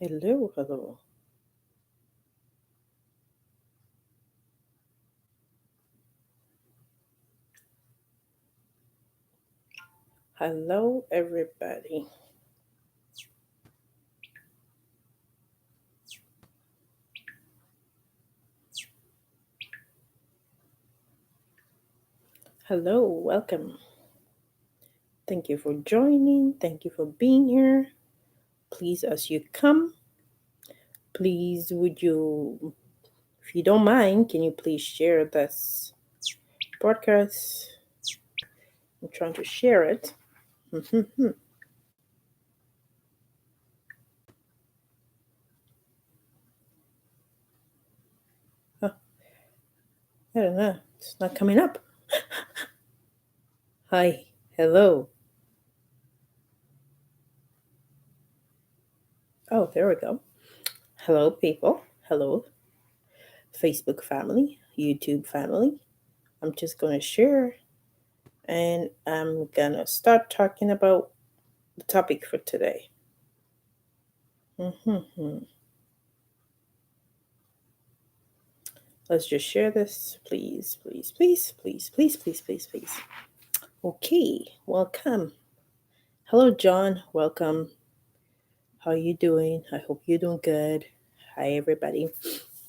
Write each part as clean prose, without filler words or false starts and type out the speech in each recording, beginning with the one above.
Hello, hello. Hello, everybody. Hello, welcome. Thank you for joining. Thank you for being here. Please, as you come, please, if you don't mind, can you please share this podcast? I'm trying to share it. Mhm. Oh, I don't know. It's not coming up. Hi. Hello. Oh, there we go. Hello, people. Hello, Facebook family, YouTube family. I'm just going to share and I'm gonna start talking about the topic for today. hmm Let's just share this, please, please, please, please, please, please, please, please. Okay, welcome. Hello, John. Welcome. How are you doing? I hope you're doing good. Hi, everybody.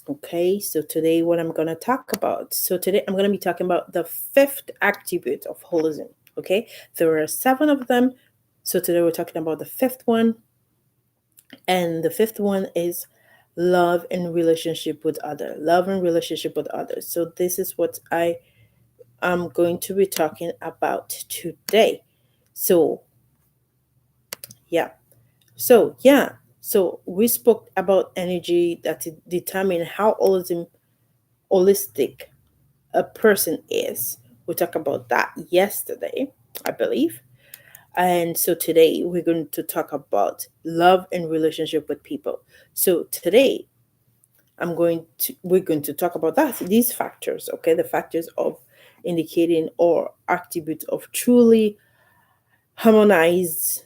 Okay, so today what I'm gonna talk about. So today I'm gonna be talking about the fifth attribute of holism. Okay, there are seven of them. So today we're talking about the fifth one. And the fifth one is love and relationship with other. Love and relationship with others. So this is what I am going to be talking about today. So yeah. So we spoke about energy that determine how holistic a person is. We talked about that yesterday, I believe. And so today we're going to talk about love and relationship with people. So today we're going to talk about that, these factors, okay? The factors of indicating or attributes of truly harmonized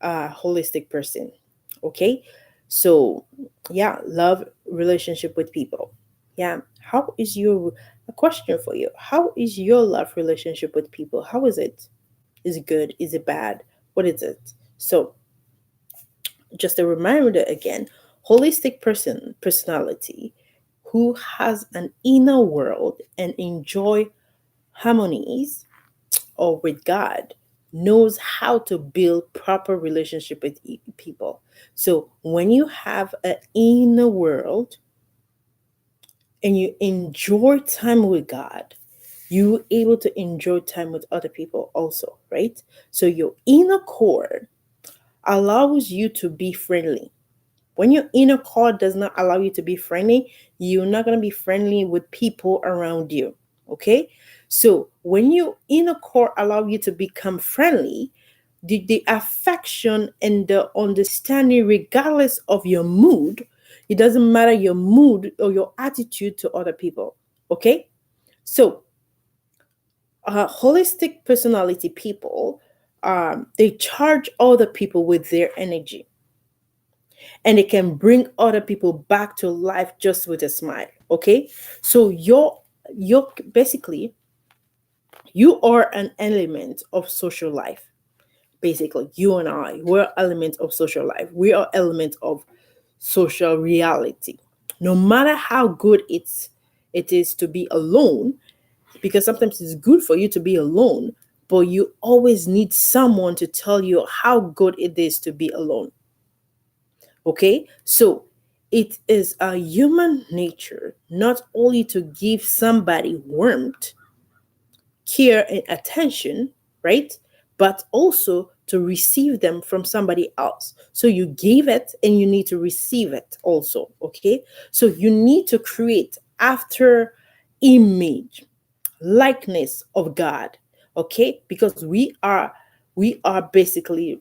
holistic person. Okay? So yeah, love relationship with people. Yeah. How is your a question for you? How is your love relationship with people? How is it? Is it good? Is it bad? What is it? So just a reminder again, holistic personality who has an inner world and enjoy harmonies or with God knows how to build proper relationship with people. So when you have an inner world and you enjoy time with God, you're able to enjoy time with other people also, right? So your inner core allows you to be friendly. When your inner core does not allow you to be friendly, you're not going to be friendly with people around you. Okay? So when your inner core allow you to become friendly, the affection and the understanding, regardless of your mood, it doesn't matter your mood or your attitude to other people. Okay? So holistic personality people, they charge other people with their energy and it can bring other people back to life just with a smile. Okay, so you're basically you are an element of social life. Basically, you and I, we're elements of social life. We are elements of social reality. No matter how good it is to be alone, because sometimes it's good for you to be alone, but you always need someone to tell you how good it is to be alone. Okay, so it is a human nature not only to give somebody warmth, care, and attention, right? But also to receive them from somebody else. So you give it and you need to receive it also. Okay, so you need to create after image, likeness of God. Okay, because we are basically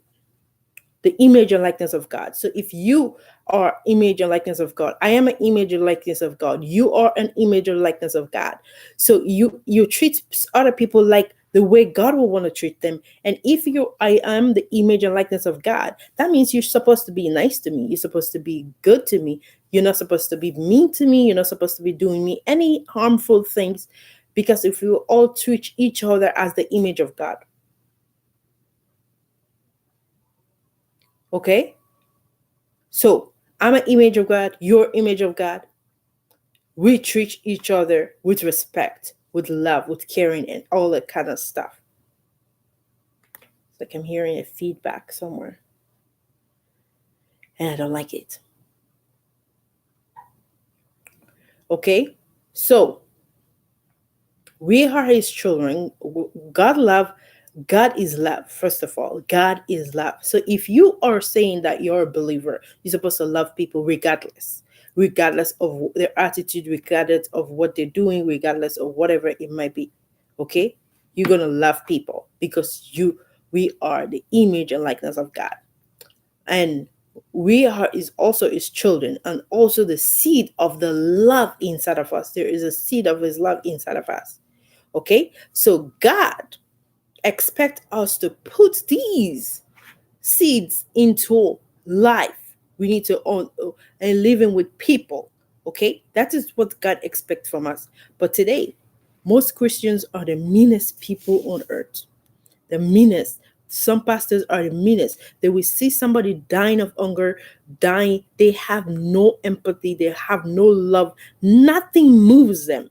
the image and likeness of God. So if you are image and likeness of God, I am an image and likeness of God. You are an image and likeness of God. So you treat other people like the way God will want to treat them. And if I am the image and likeness of God, that means you're supposed to be nice to me. You're supposed to be good to me. You're not supposed to be mean to me. You're not supposed to be doing me any harmful things. Because if we all treat each other as the image of God, okay? So I'm an image of God, your image of God. We treat each other with respect, with love, with caring, and all that kind of stuff. It's like I'm hearing a feedback somewhere, and I don't like it. Okay? So we are his children. God is love. First of all, God is love. So if you are saying that you're a believer, you're supposed to love people regardless of their attitude, regardless of what they're doing, regardless of whatever it might be. Okay? You're going to love people because we are the image and likeness of God. And we are is also his children, and also the seed of the love inside of us. There is a seed of his love inside of us. Okay, so God expect us to put these seeds into life. We need to own and living with people. Okay, that is what God expects from us. But today, most Christians are the meanest people on earth, the meanest. Some pastors are the meanest. They will see somebody dying of hunger, dying. They have no empathy. They have no love. Nothing moves them.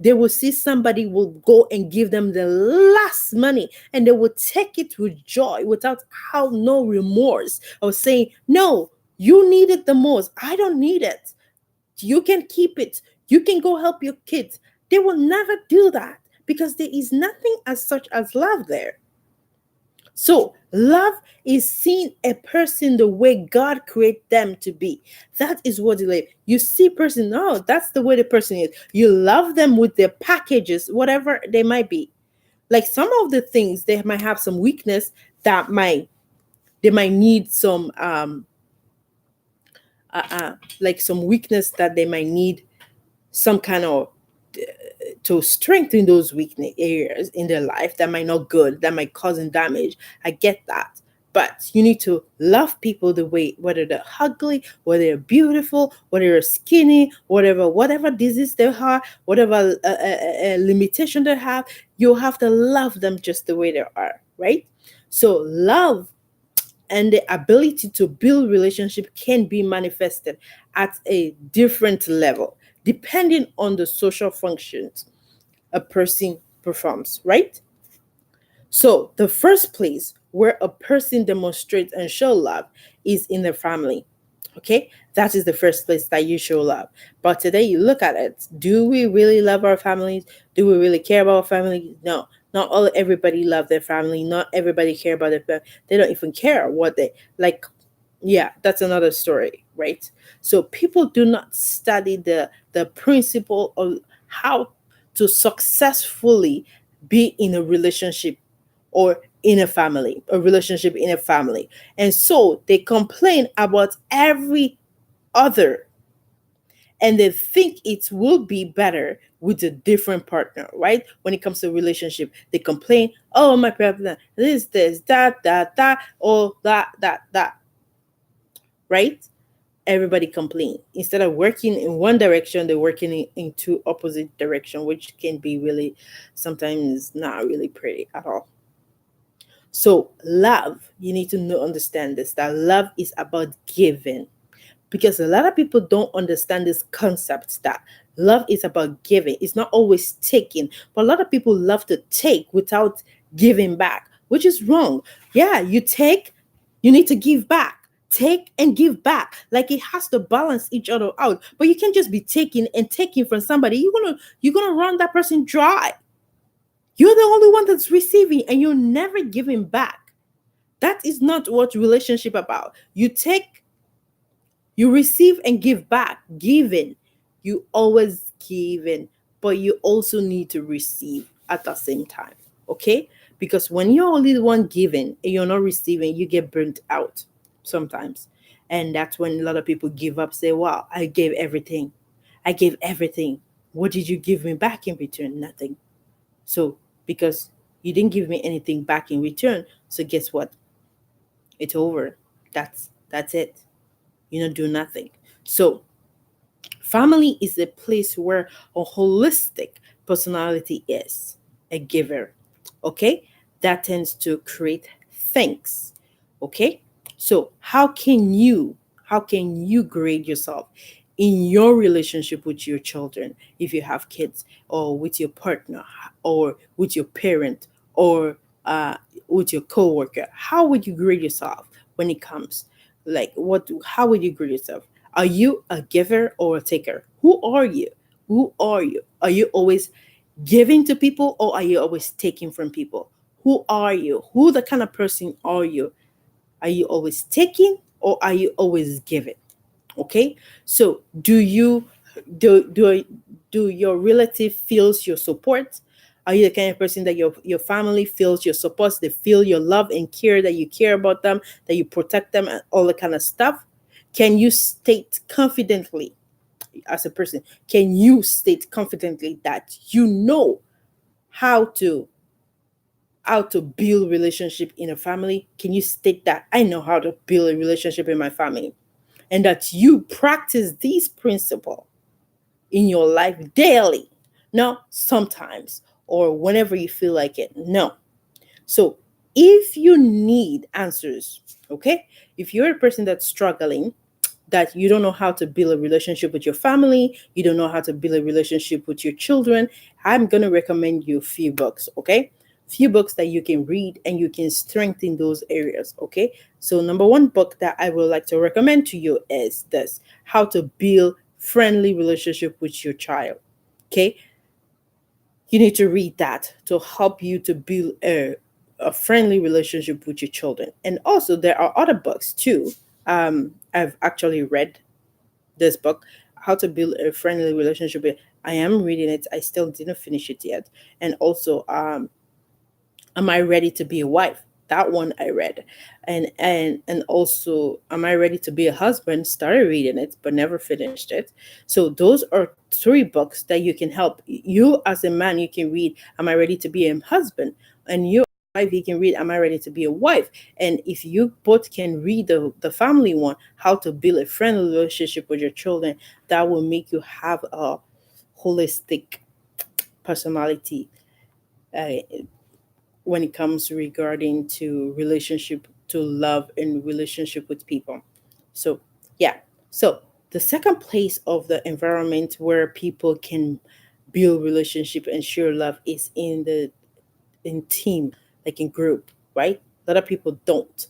They will see somebody will go and give them the last money, and they will take it with joy without how no remorse of saying, no, you need it the most. I don't need it. You can keep it. You can go help your kids. They will never do that because there is nothing as such as love there. So love is seeing a person the way God created them to be. That is what you live. You see person, oh, that's the way the person is. You love them with their packages, whatever they might be. Like some of the things they might have some weakness that they might need some like some weakness that they might need some kind of to strengthen those weakness areas in their life that might not good, that might cause them damage. I get that. But you need to love people the way, whether they're ugly, whether they're beautiful, whether they're skinny, whatever disease they have, whatever limitation they have, you have to love them just the way they are, right? So love and the ability to build relationship can be manifested at a different level depending on the social functions a person performs, right? So the first place where a person demonstrates and show love is in the family. Okay, that is the first place that you show love. But today you look at it, do we really love our families? Do we really care about our family? No, not all everybody love their family. Not everybody care about their family. They don't even care what they like. Yeah, that's another story, right? So people do not study the principle of how to successfully be in a relationship or in a relationship in a family. And so they complain about every other, and they think it will be better with a different partner, right? When it comes to relationship, they complain, oh, my partner, this, that, or that, right? Everybody complain. Instead of working in one direction, they're working in two opposite direction, which can be really sometimes not really pretty at all. So love, you need to know, understand this, that love is about giving, because a lot of people don't understand this concept that love is about giving. It's not always taking, but a lot of people love to take without giving back, which is wrong. Yeah, you take, you need to give back. Take and give back. Like it has to balance each other out. But you can't just be taking and taking from somebody. You're gonna run that person dry. You're the only one that's receiving and you're never giving back. That is not what relationship about. You take, you receive and give back. Giving. You always giving, but you also need to receive at the same time. Okay? Because when you're only the one giving and you're not receiving, you get burnt out sometimes. And that's when a lot of people give up, say, wow, I gave everything. I gave everything. What did you give me back in return? Nothing. So, because You didn't give me anything back in return. So guess what? It's over. That's it. You don't do nothing. So family is a place where a holistic personality is a giver. Okay? That tends to create things. Okay? So how can you grade yourself in your relationship with your children if you have kids, or with your partner, or with your parent, or with your coworker? How would you grade yourself when it comes, like, how would you grade yourself? Are you a giver or a taker? Who are you? Who are you? Are you always giving to people, or are you always taking from people? Who are you? Who the kind of person are you? Are you always taking, or are you always giving? Okay? So, do your relative feels your support? Are you the kind of person that your family feels your support? They feel your love and care, that you care about them, that you protect them, and all that kind of stuff? Can you state confidently, as a person, can you state confidently that you know how to build relationship in a family? Can you state that I know how to build a relationship in my family, and that you practice these principles in your life daily, not sometimes or whenever you feel like it? No. So if you need answers, okay, if you're a person that's struggling, that you don't know how to build a relationship with your family, you don't know how to build a relationship with your children, I'm going to recommend you a few books, okay? Few books that you can read and you can strengthen those areas, okay? So number one book that I would like to recommend to you is this: How to Build Friendly Relationship with Your Child. Okay? You need to read that to help you to build a friendly relationship with your children. And also, there are other books too. I've actually read this book, How to Build a Friendly Relationship. I am reading it. I still didn't finish it yet. And also, Am I Ready to Be a Wife? That one I read. And also, Am I Ready to Be a Husband? Started reading it but never finished it. So those are three books that you can help you. As a man, you can read Am I Ready to Be a Husband? And you, wife, you can read Am I Ready to Be a Wife? And if you both can read the family one, How to Build a Friendly Relationship with Your Children, that will make you have a holistic personality, uh, when it comes regarding to relationship, to love and relationship with people. So yeah. So the second place of the environment where people can build relationship and share love is in team, like in group, right? A lot of people don't.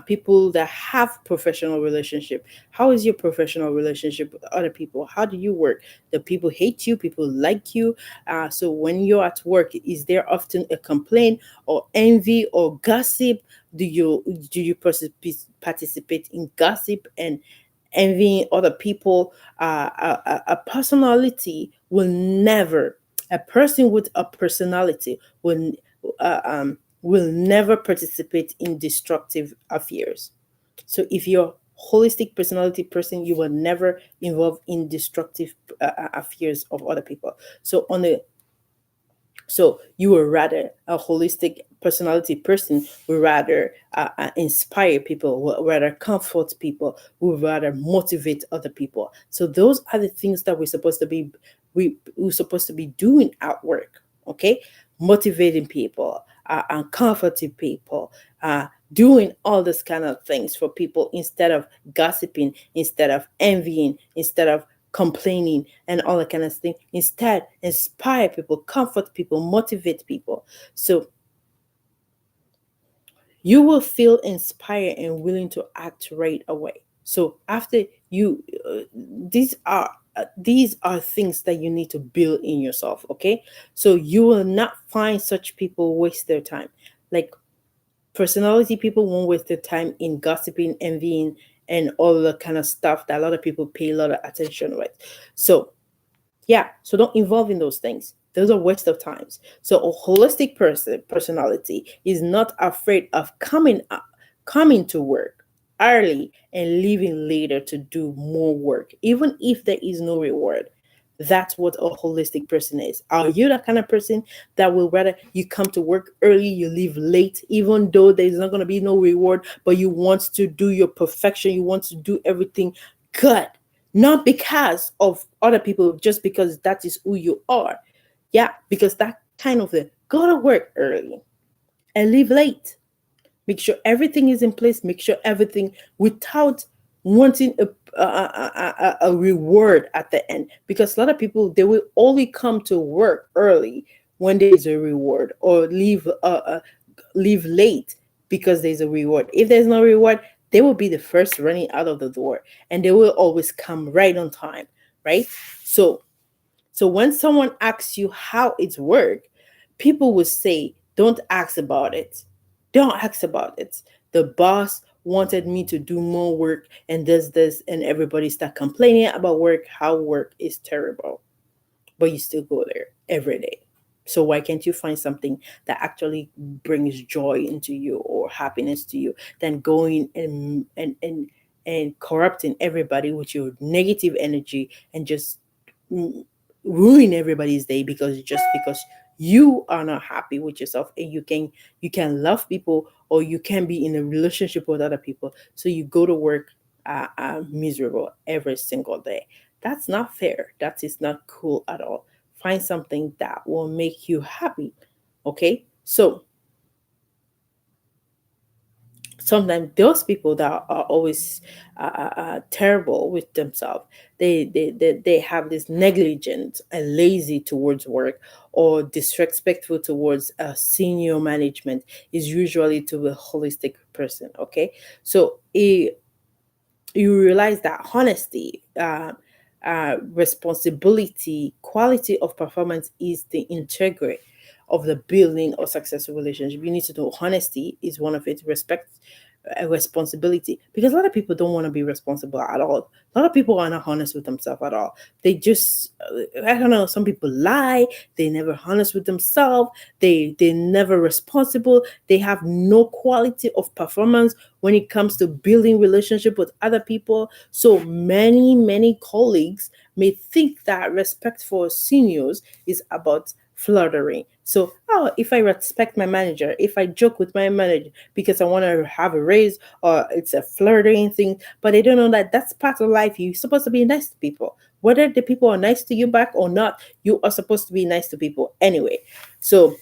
People that have professional relationship. How is your professional relationship with other people? How do you work? The people hate you, people like you. So when you're at work, is there often a complaint or envy or gossip? Do you participate in gossip and envying other people? A personality will never, a person with a personality will never participate in destructive affairs. So if you're a holistic personality person, you will never involve in destructive affairs of other people. So you were rather a holistic personality person, would rather inspire people, would rather comfort people, would rather motivate other people. So those are the things that we're supposed to be doing at work. Okay, motivating people, and comforting people, doing all this kind of things for people, instead of gossiping, instead of envying, instead of complaining and all that kind of thing. Instead, inspire people, comfort people, motivate people. So you will feel inspired and willing to act right away. So after you, these are things that you need to build in yourself. Okay, so you will not find such people waste their time. Like, personality people won't waste their time in gossiping, envying, and all the kind of stuff that a lot of people pay a lot of attention with. So yeah, so don't involve in those things. Those are waste of times. So a holistic personality is not afraid of coming to work early and leaving later to do more work, even if there is no reward. That's what a holistic person is. Are you that kind of person that will rather you come to work early, you leave late, even though there's not going to be no reward, but you want to do your perfection, you want to do everything good, not because of other people, just because that is who you are. Yeah, because that kind of thing. Go to work early and leave late. Make sure everything is in place. Make sure everything without wanting a reward at the end. Because a lot of people, they will only come to work early when there is a reward, or leave late because there's a reward. If there's no reward, they will be the first running out of the door, and they will always come right on time, right? So when someone asks you how it's work, people will say, don't ask about it. Don't ask about it. The boss wanted me to do more work and does this, and everybody start complaining about work, how work is terrible, but you still go there every day. So why can't you find something that actually brings joy into you or happiness to you than going and corrupting everybody with your negative energy and just mm, ruin everybody's day because you are not happy with yourself, and you can love people, or you can be in a relationship with other people, so you go to work miserable every single day. That's not fair. That is not cool at all. Find something that will make you happy. Okay, so sometimes those people that are always terrible with themselves, they have this negligent and lazy towards work, or disrespectful towards senior management, is usually to a holistic person. Okay, so you realize that honesty, responsibility, quality of performance is the integrity of the building or successful relationship. You need to know honesty is one of it. Respect, responsibility, because a lot of people don't want to be responsible at all. A lot of people are not honest with themselves at all. They just, I don't know. Some people lie. They never honest with themselves. They never responsible. They have no quality of performance when it comes to building relationship with other people. So many colleagues may think that respect for seniors is about fluttering. So, oh, if I respect my manager, if I joke with my manager because I want to have a raise, or it's a flirting thing, but they don't know that that's part of life. You're supposed to be nice to people. Whether the people are nice to you back or not, you are supposed to be nice to people anyway. So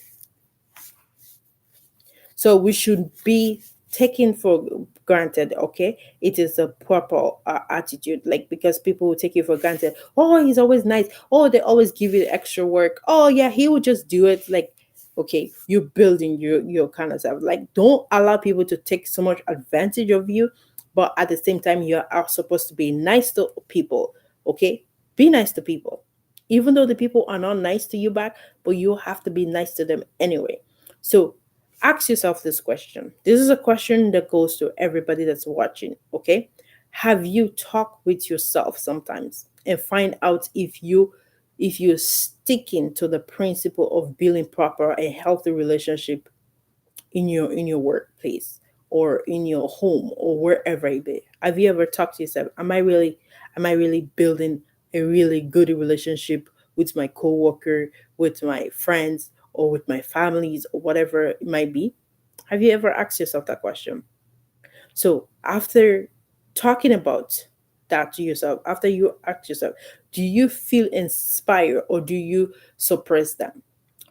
we should be taken for granted. Okay, it is a proper attitude, like, because people will take you for granted. Oh, he's always nice. Oh, they always give you extra work. Oh yeah, he will just do it. Like, okay, you're building your kind of stuff. Like, don't allow people to take so much advantage of you, but at the same time, you are supposed to be nice to people. Okay, be nice to people, even though the people are not nice to you back, but you have to be nice to them anyway. So ask yourself this question. This is a question that goes to everybody that's watching, okay? Have you talked with yourself sometimes and find out if you're sticking to the principle of building proper and healthy relationship in your workplace, or in your home, or wherever it be? Have you ever talked to yourself? Am I really building a really good relationship with my coworker, with my friends, or with my families, or whatever it might be? Have you ever asked yourself that question? So after talking about that to yourself, after you ask yourself, do you feel inspired, or do you suppress them?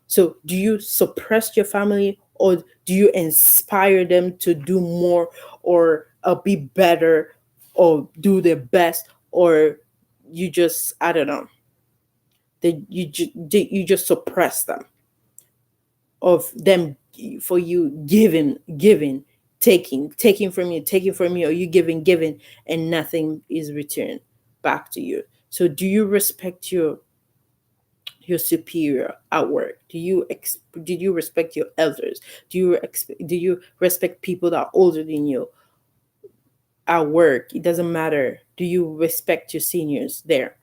So, do you suppress your family, or do you inspire them to do more, or be better, or do their best, or you just, I don't know, you just suppress them, of them, for you giving, taking from you, or you giving, and nothing is returned back to you. So, do you respect your superior at work? Did you respect your elders? Do you respect people that are older than you at work? It doesn't matter. Do you respect your seniors there?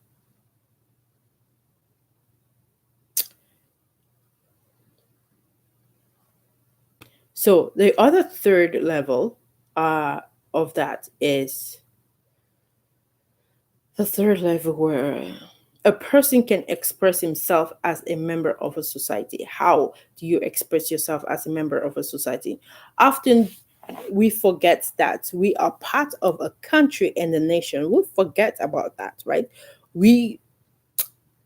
So the other third level of that is the third level, where A person can express himself as a member of a society. How do you express yourself as a member of a society? Often we forget that we are part of a country and a nation. We forget about that, right? We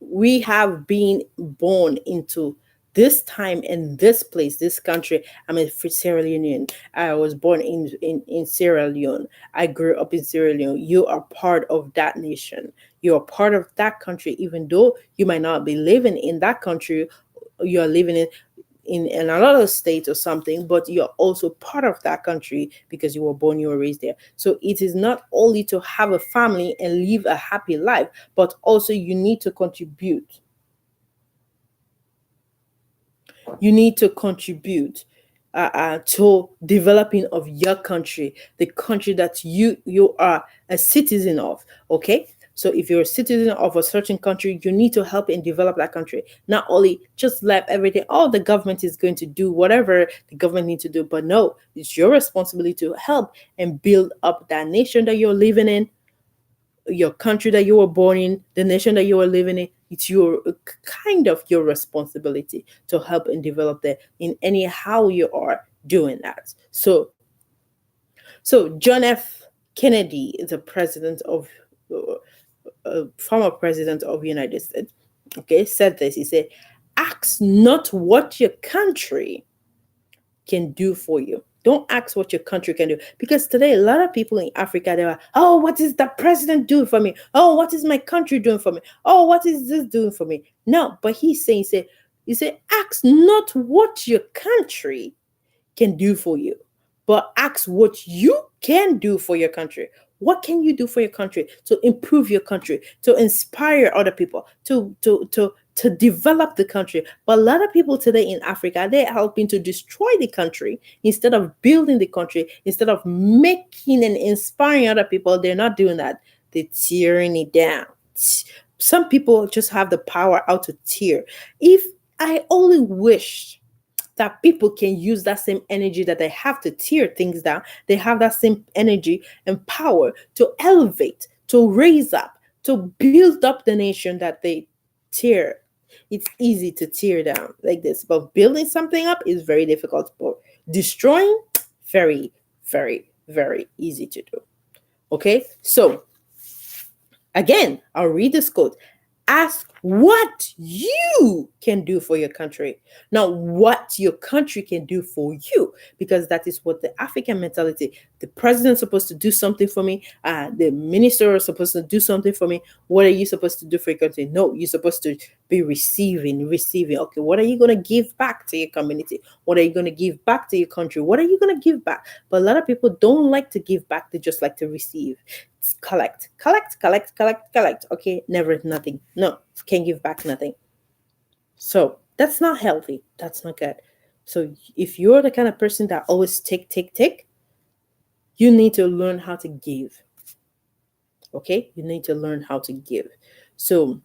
we have been born into this time and this place, this country. I'm a Sierra Leonean. I was born in Sierra Leone. I grew up in Sierra Leone. You are part of that nation. You are part of that country, even though you might not be living in that country. You're living in another state or something, but you're also part of that country because you were born, you were raised there. So it is not only to have a family and live a happy life, but also you need to contribute. You need to contribute to developing of your country, the country that you are a citizen of. Okay, so if you're a citizen of a certain country, you need to help and develop that country. Not only just let everything, oh, the government is going to do whatever the government needs to do, but no, it's your responsibility to help and build up that nation that you're living in, your country that you were born in, the nation that you were living in. It's your kind of your responsibility to help and develop that in any how you are doing that. So John F. Kennedy is a president of former president of the United States. Okay, said this. He said, "Ask not what your country can do for you. Don't ask what your country can do." Because today, a lot of people in Africa, they're like, oh, what is the president doing for me? Oh, what is my country doing for me? Oh, what is this doing for me? No, but he's saying, he said, ask not what your country can do for you, but ask what you can do for your country. What can you do for your country to improve your country, to inspire other people, to develop the country? But a lot of people today in Africa, they're helping to destroy the country instead of building the country, instead of making and inspiring other people. They're not doing that. They're tearing it down. Some people just have the power out to tear. If I only wish that people can use that same energy that they have to tear things down, they have that same energy and power to elevate, to raise up, to build up the nation that they tear. It's easy to tear down like this, but building something up is very difficult. But destroying, very, very, very easy to do. Okay, so again, I'll read this quote. Ask what you can do for your country, not what your country can do for you, because that is what the African mentality. The president's supposed to do something for me. The minister is supposed to do something for me. What are you supposed to do for your country? No, you're supposed to be receiving, receiving. Okay, what are you going to give back to your community? What are you going to give back to your country? What are you going to give back? But a lot of people don't like to give back. They just like to receive. Collect, collect, collect, collect, collect. Okay, never nothing. No, can't give back nothing. So that's not healthy. That's not good. So if you're the kind of person that always take, take, take, you need to learn how to give. Okay, you need to learn how to give. So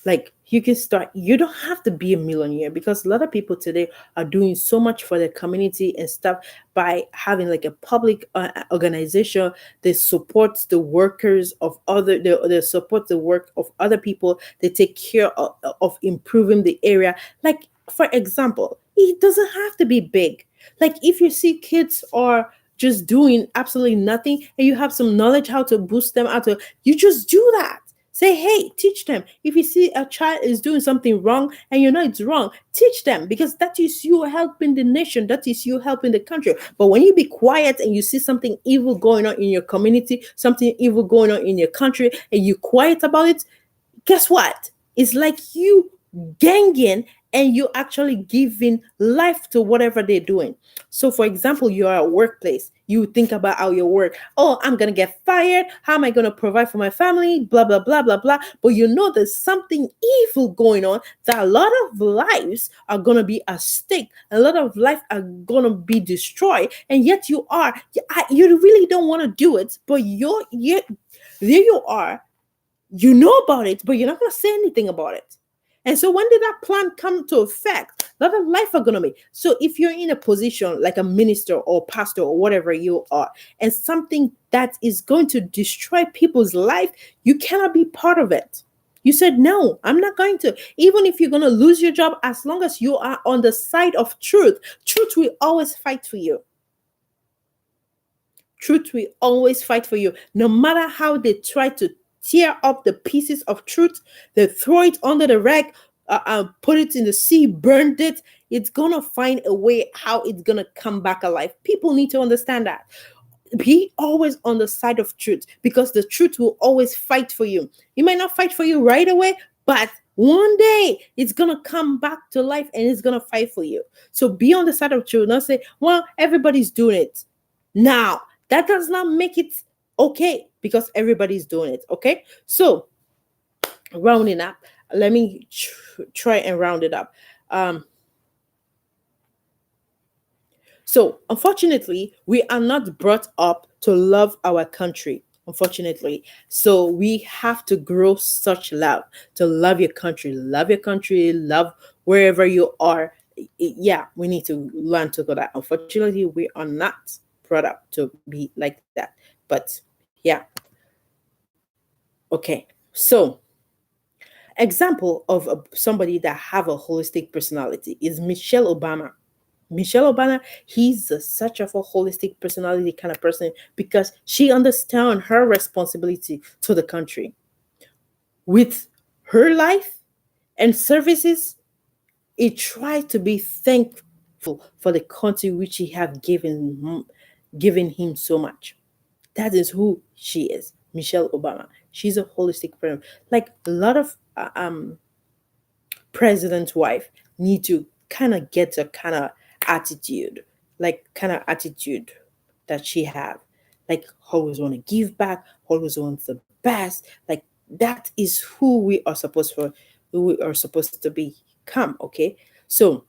like you can start, you don't have to be a millionaire, because a lot of people today are doing so much for their community and stuff by having like a public organization. They support the workers of other, they support the work of other people. They take care of improving the area. Like for example, it doesn't have to be big. Like if you see kids are just doing absolutely nothing and you have some knowledge how to boost them out, you just do that. Say, hey, teach them. If you see a child is doing something wrong and you know it's wrong, teach them, because that is you helping the nation. That is you helping the country. But when you be quiet and you see something evil going on in your community, something evil going on in your country, and you quiet about it, guess what? It's like you ganging and you actually giving life to whatever they're doing. So, for example, you are at workplace. You think about how your work. Oh, I'm gonna get fired. How am I gonna provide for my family? Blah blah blah blah blah. But you know there's something evil going on. That a lot of lives are gonna be at stake. A lot of life are gonna be destroyed, and yet you are. You really don't want to do it, but you there you are. You know about it, but you're not gonna say anything about it. And so when did that plan come to effect? A lot of life are gonna be. So if you're in a position like a minister or pastor or whatever you are, and something that is going to destroy people's life, you cannot be part of it. You said, no, I'm not going to. Even if you're going to lose your job, as long as you are on the side of truth, truth will always fight for you. Truth will always fight for you. No matter how they try to tear up the pieces of truth, they throw it under the rag, put it in the sea, burned it. It's going to find a way how it's going to come back alive. People need to understand that. Be always on the side of truth, because the truth will always fight for you. It might not fight for you right away, but one day it's gonna come back to life and it's gonna fight for you. So be on the side of truth. Not say, well, everybody's doing it. Now, that does not make it okay because everybody's doing it. Okay. So rounding up, let me try and round it up. So, unfortunately, we are not brought up to love our country. Unfortunately, so we have to grow such love to love your country, love wherever you are. Yeah, we need to learn to go that. Unfortunately, we are not brought up to be like that. But yeah, okay. So, example of somebody that have a holistic personality is Michelle Obama. Michelle Obama, such of a holistic personality kind of person because she understands her responsibility to the country. With her life and services, it tried to be thankful for the country which he have given him so much. That is who she is, Michelle Obama. She's a holistic person. Like a lot of president's wife need to kind of get a kind of attitude, like kind of attitude that she have, like always want to give back, always wants the best. Like that is who we are supposed to become. Okay, so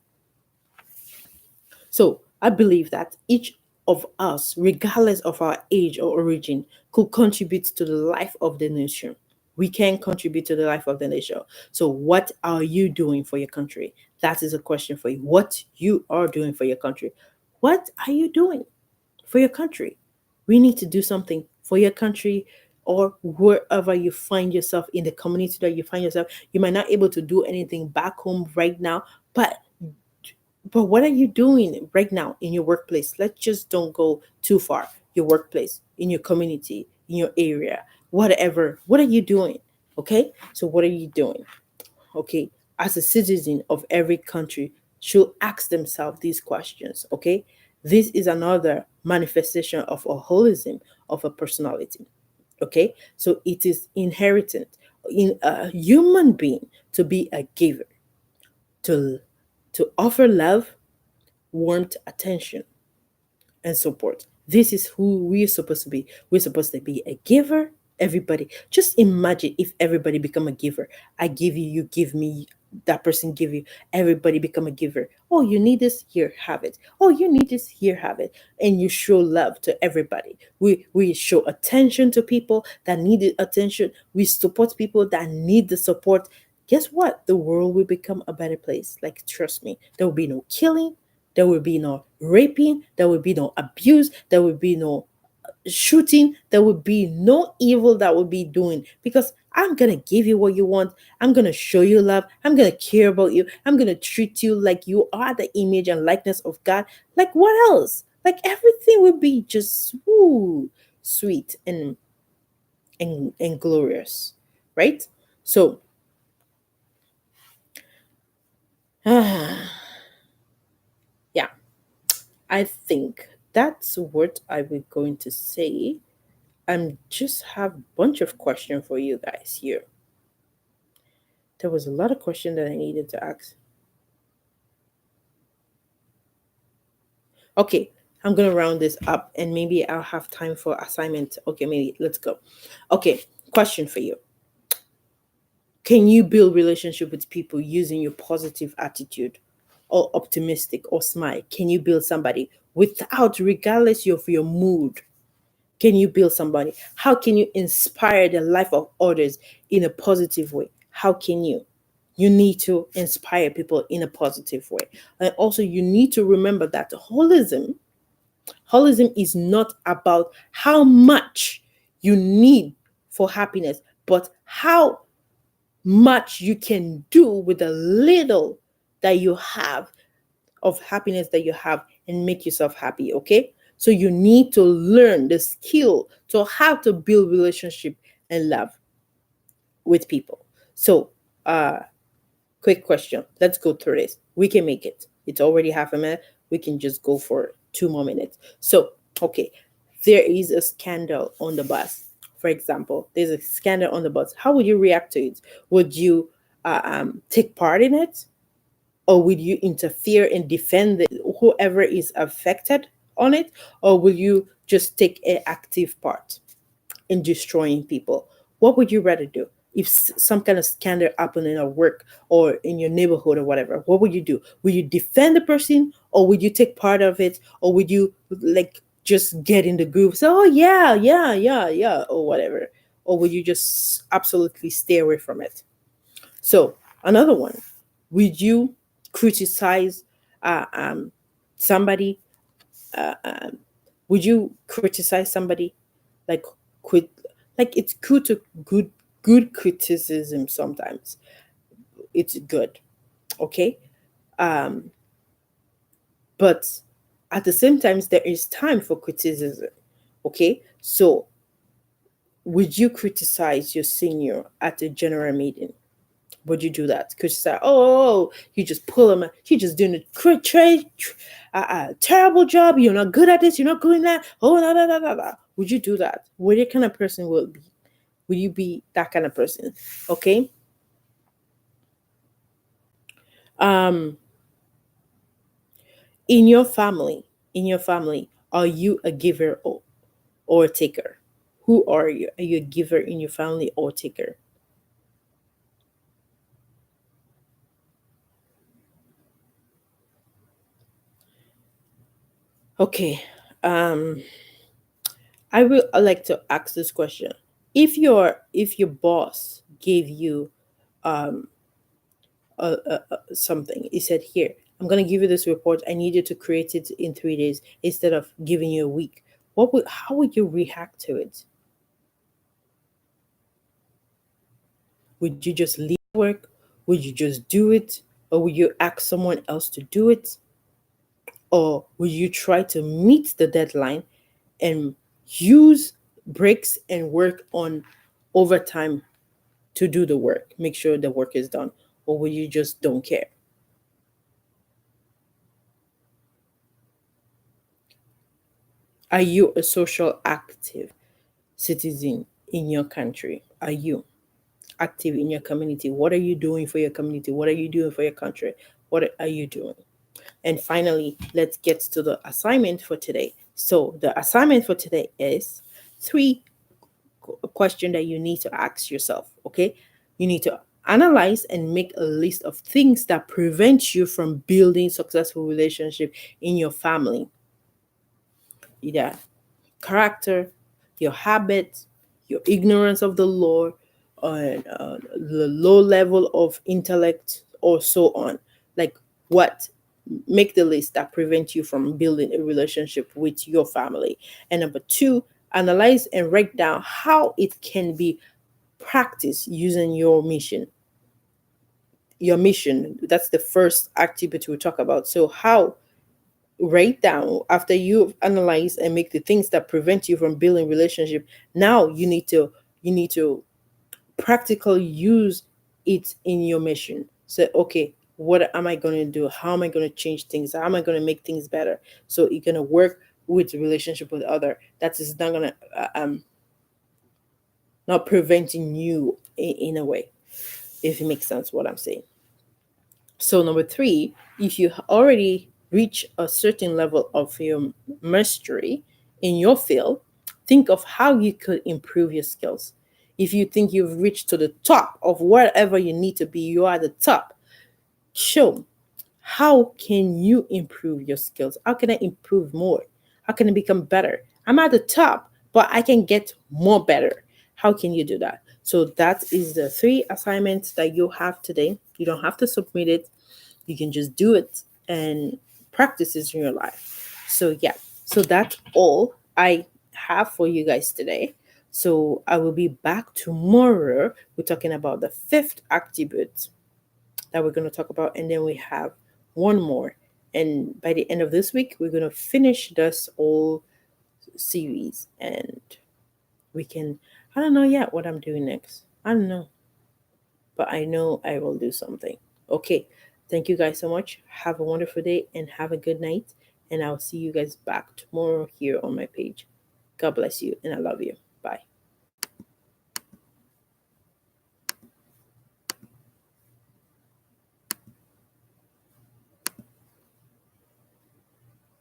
I believe that each of us, regardless of our age or origin, could contribute to the life of the nation. We can contribute to the life of the nation. So, what are you doing for your country? That is a question for you. What you are doing for your country? What are you doing for your country? We need to do something for your country or wherever you find yourself in the community that you find yourself. You might not able to do anything back home right now, but what are you doing right now in your workplace? Let's just don't go too far. Your workplace, in your community, in your area, whatever. What are you doing? Okay? So what are you doing? Okay? As a citizen of every country should ask themselves these questions. Okay? This is another manifestation of a holism of a personality. Okay? So it is inherent in a human being to be a giver, to offer love, warmth, attention, and support. This is who we're supposed to be. We're supposed to be a giver. Everybody, just imagine if everybody become a giver. I give you, you give me, that person give you. Everybody become a giver. Oh, you need this, here, have it. Oh, you need this, here, have it. And you show love to everybody. We show attention to people that need attention. We support people that need the support. Guess what? The world will become a better place. Like, trust me, there will be no killing, there will be no raping, there will be no abuse, there will be no shooting, there will be no evil that will be doing because I'm gonna give you what you want. I'm gonna show you love. I'm gonna care about you. I'm gonna treat you like you are the image and likeness of God. Like what else? Like everything will be just sweet and glorious, right? So yeah, I think that's what I was going to say. I'm just have a bunch of questions for you guys here. There was a lot of questions that I needed to ask. Okay, I'm gonna round this up and maybe I'll have time for assignment. Okay, maybe let's go. Okay, question for you. Can you build relationship with people using your positive attitude or optimistic or smile? Can you build somebody without regardless of your mood? Can you build somebody? How can you inspire the life of others in a positive way? How can you? You need to inspire people in a positive way. And also, you need to remember that holism is not about how much you need for happiness, but how much you can do with the little that you have of happiness that you have and make yourself happy. Okay, so you need to learn the skill to how to build relationship and love with people. So quick question, let's go through this. We can make it. It's already half a minute. We can just go for 2 more minutes. So okay, there is a scandal on the bus. For example, there's a scandal on the bus. How would you react to it? Would you take part in it, or will you interfere and defend whoever is affected on it, or will you just take an active part in destroying people? What would you rather do? If some kind of scandal happened in a work or in your neighborhood or whatever, what would you do? Would you defend the person, or would you take part of it, or would you like just get in the group, say, oh yeah, yeah, yeah, yeah, or whatever? Or would you just absolutely stay away from it? So another one, would you criticize somebody? Would you criticize somebody? Like quit? Like it's good to good criticism sometimes. It's good, okay. But at the same time, there is time for criticism. Okay, so would you criticize your senior at a general meeting? Would you do that? Because you say, oh, you just pull him, you just doing a terrible job. You're not good at this. You're not good at that. Oh, no, no, no, no, no. Would you do that? What kind of person will be? Will you be that kind of person? Okay. Um, in your family, are you a giver or a taker? Who are you? Are you a giver in your family or taker? Okay. Um, I will like to ask this question. If your boss gave you something, he said, "Here, I'm gonna give you this report. I need you to create it in 3 days instead of giving you a week." How would you react to it? Would you just leave work? Would you just do it, or would you ask someone else to do it, or would you try to meet the deadline and use breaks and work on overtime to do the work, make sure the work is done, or will you just don't care? Are you a social active citizen in your country? Are you active in your community? What are you doing for your community? What are you doing for your country? What are you doing? And finally, let's get to the assignment for today. So the assignment for today is three question that you need to ask yourself. Okay, you need to analyze and make a list of things that prevent you from building successful relationship in your family. Either character, your habits, your ignorance of the law, and the low level of intellect, or so on. Like what? Make the list that prevent you from building a relationship with your family. And number two, analyze and write down how it can be practiced using your mission. That's the first activity we talk about. So how, write down after you've analyzed and make the things that prevent you from building relationship. Now you need to practically use it in your mission. So okay, what am I going to do? How am I going to change things? How am I going to make things better? So you're going to work with the relationship with other that is not going to not preventing you in a way, if it makes sense what I'm saying. So number three, if you already reach a certain level of your mastery in your field, think of how you could improve your skills. If you think you've reached to the top of wherever you need to be, you are the top. Show how can you improve your skills? How can I improve more? How can I become better? I'm at the top, but I can get more better. How can you do that? So that is the three assignments that you have today. You don't have to submit it. You can just do it and practice it in your life. So yeah, so that's all I have for you guys today. So I will be back tomorrow. We're talking about the fifth attribute that we're going to talk about, and then we have one more. And by the end of this week, we're going to finish this whole series, and we can. I don't know yet what I'm doing next. I don't know, but I know I will do something. Okay. Thank you guys so much. Have a wonderful day and have a good night. And I'll see you guys back tomorrow here on my page. God bless you, and I love you.